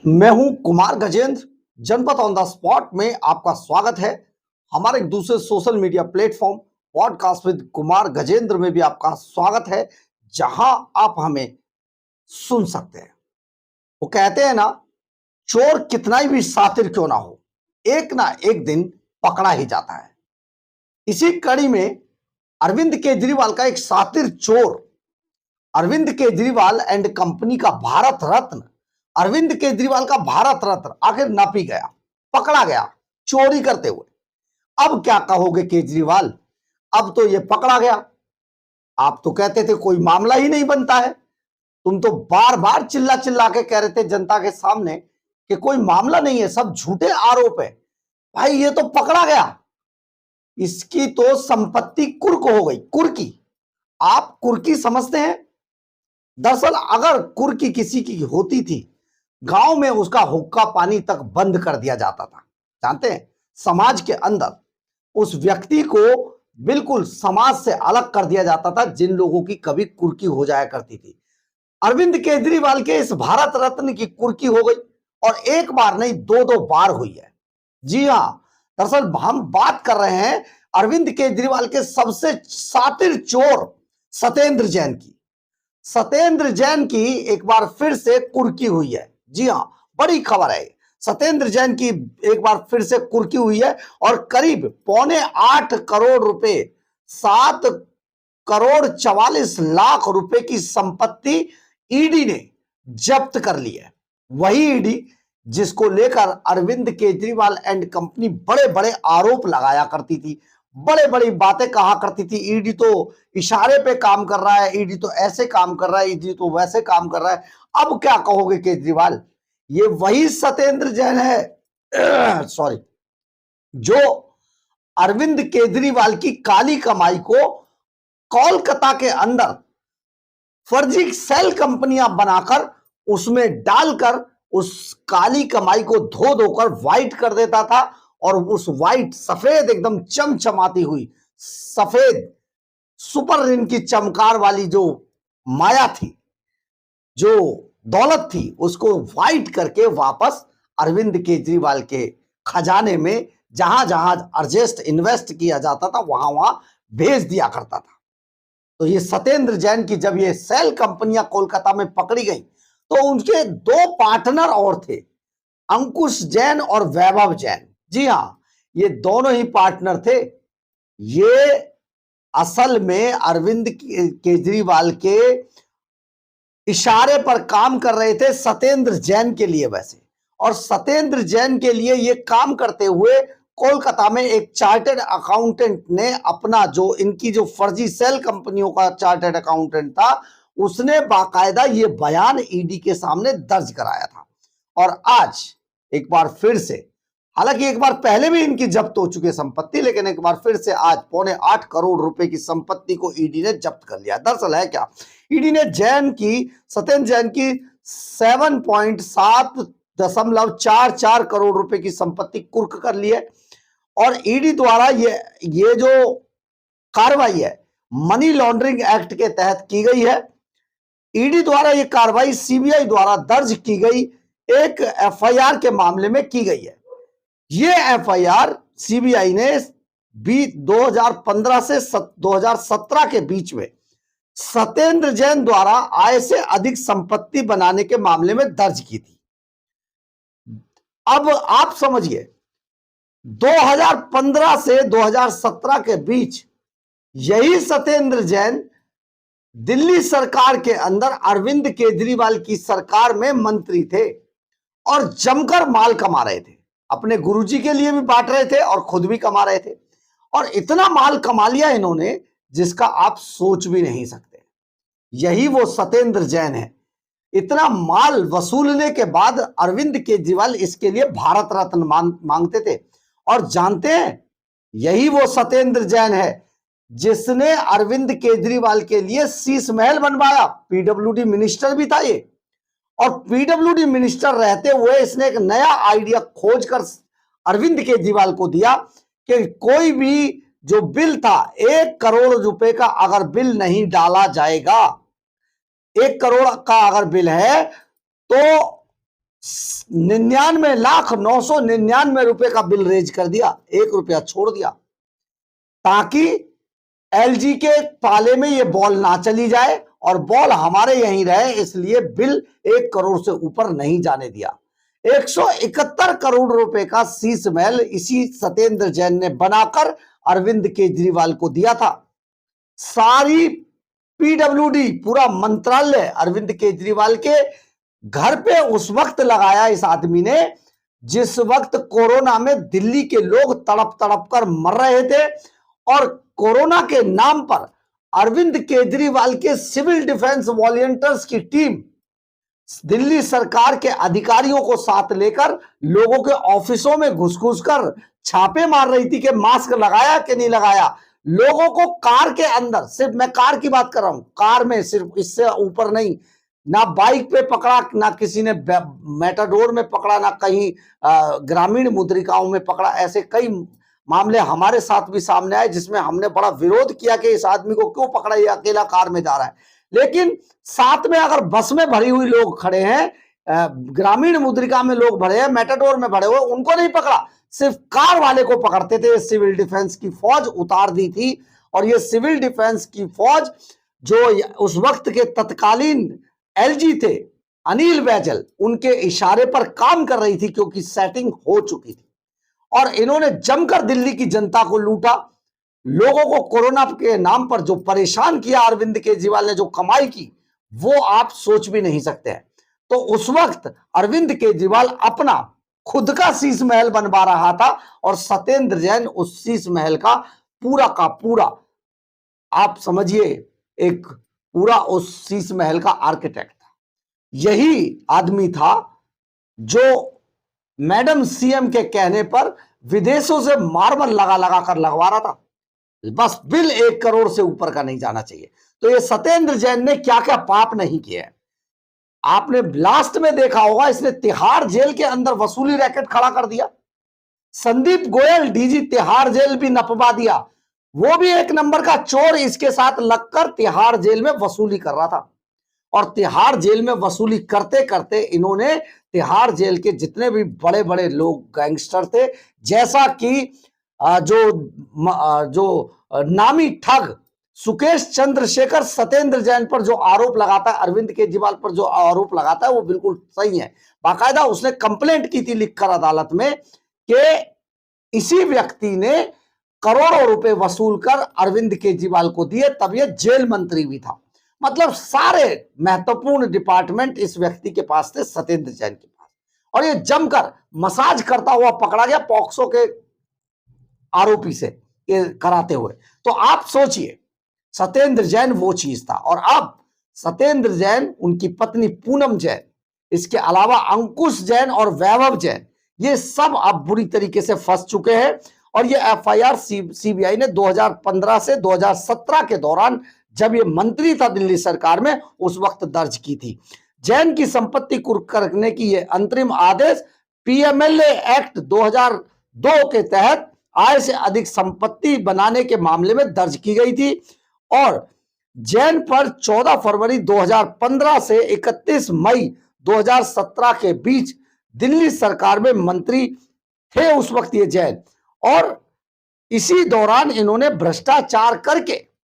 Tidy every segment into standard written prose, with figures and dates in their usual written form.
मैं हूं कुमार गजेंद्र। जनपद ऑन द स्पॉट में आपका स्वागत है। हमारे एक दूसरे social media platform podcast with Kumar Gajendra में भी आपका स्वागत है, जहां आप हमें सुन सकते हैं। वो कहते हैं ना, चोर कितना ही भी शातिर क्यों ना हो, एक ना एक दिन पकड़ा ही जाता है। इसी कड़ी में अरविंद केजरीवाल का एक शातिर चोर, अरविंद केजरीवाल एंड कंपनी का भारत रत्न, अरविंद केजरीवाल का भारत रत्न आखिर नापी गया, पकड़ा गया चोरी करते हुए। अब क्या कहोगे केजरीवाल, अब तो ये पकड़ा गया। आप तो कहते थे कोई मामला ही नहीं बनता है, तुम तो बार बार चिल्ला चिल्ला के कह रहे थे जनता के सामने कि कोई मामला नहीं है, सब झूठे आरोप है। भाई ये तो पकड़ा गया, इसकी तो संपत्ति कुर्क हो गई। कुर्की, आप कुर्की समझते हैं? दरअसल अगर कुर्की किसी की होती थी, गांव में उसका हुक्का पानी तक बंद कर दिया जाता था। जानते हैं, समाज के अंदर उस व्यक्ति को बिल्कुल समाज से अलग कर दिया जाता था जिन लोगों की कभी कुर्की हो जाया करती थी। अरविंद केजरीवाल के इस भारत रत्न की कुर्की हो गई, और एक बार नहीं, दो दो बार हुई है। जी हां, दरअसल हम बात कर रहे हैं अरविंद केजरीवाल के सबसे शातिर चोर सत्येंद्र जैन की। सत्येंद्र जैन की एक बार फिर से कुर्की हुई है। जी हां, बड़ी खबर है। सत्येंद्र जैन की एक बार फिर से कुर्की हुई है, और करीब 8.25 करोड़ रुपए, 7 करोड़ 44 लाख रुपए की संपत्ति ईडी ने जब्त कर ली है। वही ईडी जिसको लेकर अरविंद केजरीवाल एंड कंपनी बड़े बड़े आरोप लगाया करती थी, बड़े बड़ी बातें कहा करती थी। ईडी तो इशारे पे काम कर रहा है, ईडी तो ऐसे काम कर रहा है, ईडी तो वैसे काम कर रहा है। अब क्या कहोगे केजरीवाल, ये वही सत्येंद्र जैन है सॉरी, जो अरविंद केजरीवाल की काली कमाई को कोलकाता के अंदर फर्जी सेल कंपनियां बनाकर उसमें डालकर उस काली कमाई को धो धोकर व्हाइट कर देता था, और उस व्हाइट सफेद एकदम चमचमाती हुई सफेद सुपर रिन की चमकार वाली जो माया थी, जो दौलत थी, उसको व्हाइट करके वापस अरविंद केजरीवाल के खजाने में जहां जहां अर्जेस्ट इन्वेस्ट किया जाता था वहां वहां भेज दिया करता था। तो ये सत्येंद्र जैन की जब ये सेल कंपनियां कोलकाता में पकड़ी गई, तो उनके दो पार्टनर और थे, अंकुश जैन और वैभव जैन। जी हां, ये दोनों ही पार्टनर थे। ये असल में अरविंद केजरीवाल के इशारे पर काम कर रहे थे सत्येंद्र जैन के लिए वैसे, और सत्येंद्र जैन के लिए ये काम करते हुए कोलकाता में एक चार्टर्ड अकाउंटेंट ने अपना, जो इनकी जो फर्जी सेल कंपनियों का चार्टर्ड अकाउंटेंट था, उसने बाकायदा ये बयान ईडी के सामने दर्ज कराया था। और आज एक बार फिर से, हालांकि एक बार पहले भी इनकी जब्त हो चुकी है संपत्ति, लेकिन एक बार फिर से आज 8.25 करोड़ रुपए की संपत्ति को ईडी ने जब्त कर लिया। दरअसल है क्या, ईडी ने सत्येंद्र जैन की 7.44 करोड़ रुपए की संपत्ति कुर्क कर ली है। और ईडी द्वारा ये जो कार्रवाई है मनी लॉन्ड्रिंग एक्ट के तहत की गई है। ईडी द्वारा ये कार्रवाई सीबीआई द्वारा दर्ज की गई एक एफआईआर के मामले में की गई है। ये एफआईआर सीबीआई ने 2015 से 2017 के बीच में सत्येंद्र जैन द्वारा आय से अधिक संपत्ति बनाने के मामले में दर्ज की थी। अब आप समझिए, 2015 से 2017 के बीच यही सत्येंद्र जैन दिल्ली सरकार के अंदर अरविंद केजरीवाल की सरकार में मंत्री थे, और जमकर माल कमा रहे थे। अपने गुरुजी के लिए भी बांट रहे थे और खुद भी कमा रहे थे, और इतना माल कमा लिया इन्होंने जिसका आप सोच भी नहीं सकते। यही वो सत्येंद्र जैन है। इतना माल वसूलने के बाद अरविंद केजरीवाल इसके लिए भारत रत्न मांगते थे। और जानते हैं, यही वो सत्येंद्र जैन है जिसने अरविंद केजरीवाल के लिए शीश महल बनवाया। पीडब्ल्यूडी मिनिस्टर भी था ये, और पीडब्ल्यूडी मिनिस्टर रहते हुए इसने एक नया आइडिया खोजकर अरविंद केजरीवाल को दिया कि कोई भी जो बिल था, 1 करोड़ रुपए का अगर बिल नहीं डाला जाएगा, 1 करोड़ का अगर बिल है तो 99,999 का बिल रेज कर दिया, 1 रुपया छोड़ दिया, ताकि एलजी के पाले में ये बॉल ना चली जाए और बॉल हमारे यहीं रहे, इसलिए बिल 1 करोड़ से ऊपर नहीं जाने दिया। 171 करोड़ रुपए का शीश महल इसी सत्येंद्र जैन ने बनाकर अरविंद केजरीवाल को दिया था। सारी पीडब्ल्यूडी, पूरा मंत्रालय अरविंद केजरीवाल के घर पे उस वक्त लगाया इस आदमी ने, जिस वक्त कोरोना में दिल्ली के लोग तड़प तड़प कर मर रहे थे और कोरोना के नाम पर अरविंद केजरीवाल के सिविल डिफेंस वॉलंटियर्स की टीम दिल्ली सरकार के अधिकारियों को साथ लेकर लोगों के ऑफिसों में घुस घुस कर छापे मार रही थी कि मास्क लगाया कि नहीं लगाया। लोगों को कार के अंदर, सिर्फ मैं कार की बात कर रहा हूं, कार में, सिर्फ इससे ऊपर नहीं, ना बाइक पे पकड़ा, ना किसी ने मेटाडोर में पकड़ा, ना कहीं ग्रामीण मुद्रिकाओं में पकड़ा। ऐसे कई मामले हमारे साथ भी सामने आए जिसमें हमने बड़ा विरोध किया कि इस आदमी को क्यों पकड़ा, ये अकेला कार में जा रहा है। लेकिन साथ में अगर बस में भरी हुई लोग खड़े हैं, ग्रामीण मुद्रिका में लोग भरे हैं, मेटाडोर में भरे हुए, उनको नहीं पकड़ा, सिर्फ कार वाले को पकड़ते थे। सिविल डिफेंस की फौज उतार दी थी और ये सिविल डिफेंस की फौज जो उस वक्त के तत्कालीन एलजी थे अनिल बैजल, उनके इशारे पर काम कर रही थी, क्योंकि सेटिंग हो चुकी थी। और इन्होंने जमकर दिल्ली की जनता को लूटा, लोगों को कोरोना के नाम पर जो परेशान किया अरविंद केजरीवाल ने, जो कमाई की, वो आप सोच भी नहीं सकते हैं। तो उस वक्त अरविंद केजरीवाल अपना खुद का शीश महल बनवा रहा था और सत्येंद्र जैन उस शीश महल का पूरा आप समझिए, एक पूरा उस शीश महल का आर्किटेक्ट था। यही आदमी था जो मैडम सीएम के कहने पर विदेशों से मार्बल लगा लगा कर लगवा रहा था, बस बिल 1 करोड़ से ऊपर का नहीं जाना चाहिए। तो ये सत्येंद्र जैन ने क्या क्या पाप नहीं किया है, आपने लास्ट में देखा होगा। इसने तिहाड़ जेल के अंदर वसूली रैकेट खड़ा कर दिया। संदीप गोयल डीजी तिहाड़ जेल भी नपवा दिया, वो भी 1 नंबर का चोर इसके साथ लगकर तिहाड़ जेल में वसूली कर रहा था। और तिहाड़ जेल में वसूली करते करते इन्होंने तिहाड़ जेल के जितने भी बड़े बड़े लोग गैंगस्टर थे, जैसा कि जो नामी ठग सुकेश चंद्रशेखर सत्येंद्र जैन पर जो आरोप लगाता है, अरविंद केजरीवाल पर जो आरोप लगाता है, वो बिल्कुल सही है। बाकायदा उसने कंप्लेंट की थी लिखकर अदालत में कि इसी व्यक्ति ने करोड़ों रुपए वसूल कर अरविंद केजरीवाल को दिए, तब ये जेल मंत्री भी था। मतलब सारे महत्वपूर्ण डिपार्टमेंट इस व्यक्ति के पास थे, सत्येंद्र जैन के पास। और ये जमकर मसाज करता हुआ पकड़ा गया पॉक्सो के आरोपी से कराते हुए। तो आप सोचिए, सत्येंद्र जैन वो चीज था। और अब सत्येंद्र जैन, उनकी पत्नी पूनम जैन, इसके अलावा अंकुश जैन और वैभव जैन, ये सब अब बुरी तरीके से फंस चुके हैं। और ये एफआईआर सीबीआई ने 2015 से 2017 के दौरान, जब ये मंत्री था दिल्ली सरकार में, उस वक्त दर्ज की थी। जैन की संपत्ति कुर्क करने की ये अंतरिम आदेश पीएमएलए एक्ट 2002 के तहत आय से अधिक संपत्ति बनाने के मामले में दर्ज की गई थी। और जैन पर 14 फरवरी 2015 से 31 मई 2017 के बीच दिल्ली सरकार में मंत्री थे उस वक्त ये जैन। और इसी दौरान इन्होंने भ्रष्टाचार करके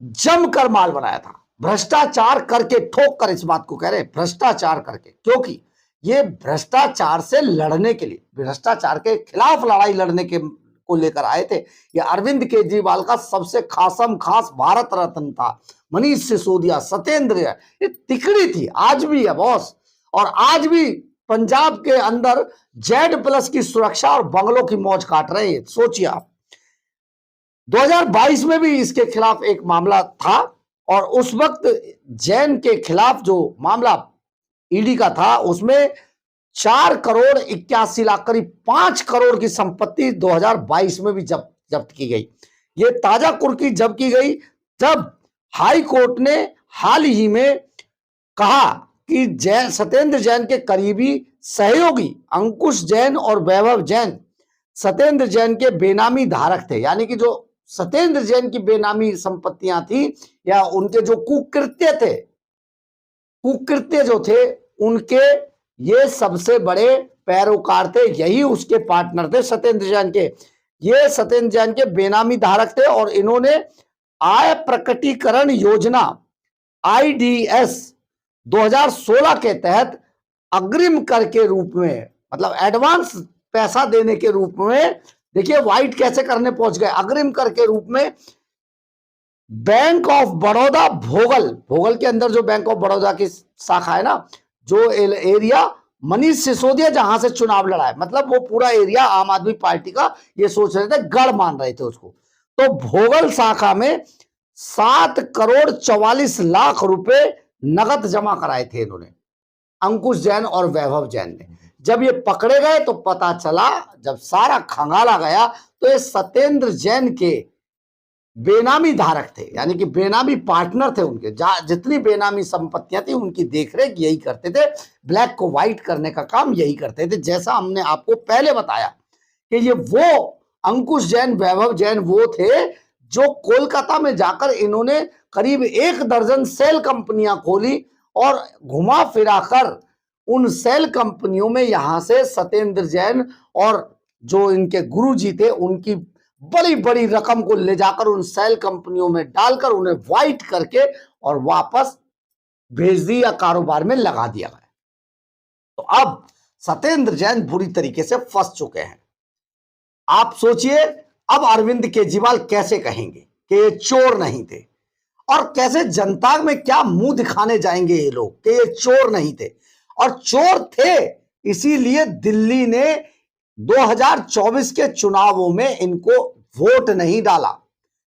जमकर माल बनाया था। भ्रष्टाचार करके, ठोक कर इस बात को कह रहे हैं, भ्रष्टाचार करके, क्योंकि ये भ्रष्टाचार से लड़ने के लिए, भ्रष्टाचार के खिलाफ लड़ाई लड़ने के को लेकर आए थे। ये अरविंद केजरीवाल का सबसे खास भारत रत्न था। मनीष सिसोदिया, सत्येंद्र, ये तिकड़ी थी, आज भी है बॉस। और आज भी पंजाब के अंदर Z+ की सुरक्षा और बंगलों की मौज काट रहे हैं। सोचिए आप, 2022 में भी इसके खिलाफ एक मामला था और उस वक्त जैन के खिलाफ जो मामला ईडी का था, उसमें 4 करोड़ 81 लाख, करीब 5 करोड़ की संपत्ति 2022 में भी जब्त की गई। ये ताजा कुर्की जब की गई, जब हाई कोर्ट ने हाल ही में कहा कि सत्येंद्र जैन के करीबी सहयोगी अंकुश जैन और वैभव जैन सत्येंद्र जैन के बेनामी धारक थे। यानी कि जो सत्येंद्र जैन की बेनामी संपत्तियां थी, या उनके जो कुकृत्य जो थे, उनके ये सबसे बड़े पैरोकार थे, यही उसके पार्टनर थे सत्येंद्र जैन के। ये सत्येंद्र जैन के बेनामी धारक थे और इन्होंने आय प्रकटीकरण योजना IDS 2016 के तहत अग्रिम कर के रूप में, मतलब एडवांस पैसा देने के रूप में, देखिए व्हाइट कैसे करने पहुंच गए, अग्रिम कर के रूप में बैंक ऑफ बड़ौदा भोगल के अंदर जो बैंक ऑफ बड़ौदा की शाखा है ना, जो एरिया मनीष सिसोदिया जहां से चुनाव लड़ा है, मतलब वो पूरा एरिया आम आदमी पार्टी का ये सोच रहे थे, गढ़ मान रहे थे उसको। तो भोगल शाखा में 7,44,00,000 रुपए नगद जमा कराए थे इन्होंने, अंकुश जैन और वैभव जैन ने। जब ये पकड़े गए तो पता चला, जब सारा खंगाला गया, तो ये सत्येंद्र जैन के बेनामी धारक थे, यानी कि बेनामी पार्टनर थे उनके। जितनी बेनामी संपत्तियां थी उनकी देखरेख यही करते थे, ब्लैक को व्हाइट करने का काम यही करते थे। जैसा हमने आपको पहले बताया कि ये वो अंकुश जैन, वैभव जैन वो थे जो कोलकाता में जाकर इन्होंने करीब 1 दर्जन सेल कंपनियां खोली और घुमा फिरा कर उन सेल कंपनियों में यहां से सत्येंद्र जैन और जो इनके गुरुजी थे उनकी बड़ी बड़ी रकम को ले जाकर उन सेल कंपनियों में डालकर उन्हें व्हाइट करके और वापस भेज दिया, कारोबार में लगा दिया गया। तो अब सत्येंद्र जैन बुरी तरीके से फंस चुके हैं। आप सोचिए अब अरविंद केजरीवाल कैसे कहेंगे कि ये चोर नहीं थे, और कैसे जनता में क्या मुंह दिखाने जाएंगे ये लोग कि ये चोर नहीं थे। और चोर थे इसीलिए दिल्ली ने 2024 के चुनावों में इनको वोट नहीं डाला,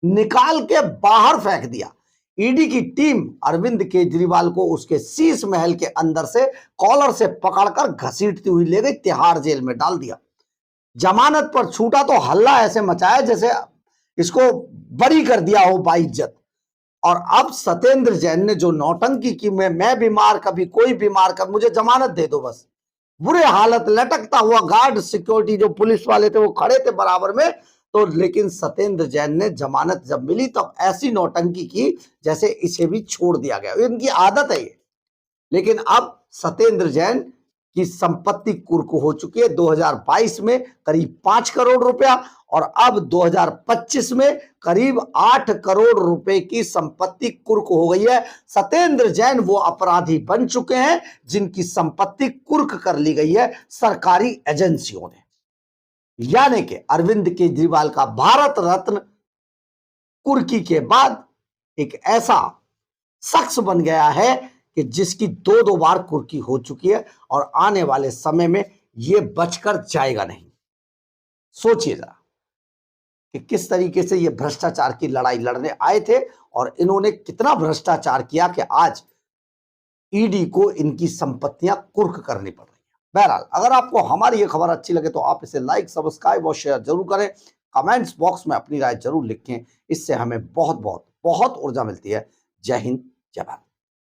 निकाल के बाहर फेंक दिया। ईडी की टीम अरविंद केजरीवाल को उसके शीश महल के अंदर से कॉलर से पकड़कर घसीटती हुई ले गई, तिहाड़ जेल में डाल दिया। जमानत पर छूटा तो हल्ला ऐसे मचाया जैसे इसको बरी कर दिया हो बाइज्जत। और अब सत्येंद्र जैन ने जो नौटंकी की, मैं बीमार, कभी कोई बीमार, कभी मुझे जमानत दे दो बस, बुरे हालत, लटकता हुआ गार्ड सिक्योरिटी जो पुलिस वाले थे वो खड़े थे बराबर में। तो लेकिन सत्येंद्र जैन ने जमानत जब मिली तब ऐसी नौटंकी की जैसे इसे भी छोड़ दिया गया, इनकी आदत है ये। लेकिन अब सत्येंद्र जैन की संपत्ति कुर्क हो चुकी है। 2022 में करीब 5 करोड़ रुपया और अब 2025 में करीब 8 करोड़ रुपए की संपत्ति कुर्क हो गई है। सत्येंद्र जैन वो अपराधी बन चुके हैं जिनकी संपत्ति कुर्क कर ली गई है सरकारी एजेंसियों ने। यानी कि अरविंद केजरीवाल का भारत रत्न कुर्की के बाद एक ऐसा शख्स बन गया है कि जिसकी 2 बार कुर्की हो चुकी है और आने वाले समय में यह बचकर जाएगा नहीं। सोचिए जरा कि किस तरीके से ये भ्रष्टाचार की लड़ाई लड़ने आए थे और इन्होंने कितना भ्रष्टाचार किया कि आज ईडी को इनकी संपत्तियां कुर्क करनी पड़ रही है। बहरहाल, अगर आपको हमारी ये खबर अच्छी लगे तो आप इसे लाइक, सब्सक्राइब और शेयर जरूर करें। कमेंट्स बॉक्स में अपनी राय जरूर लिखें, इससे हमें बहुत बहुत बहुत ऊर्जा मिलती है। जय हिंद, जय भारत।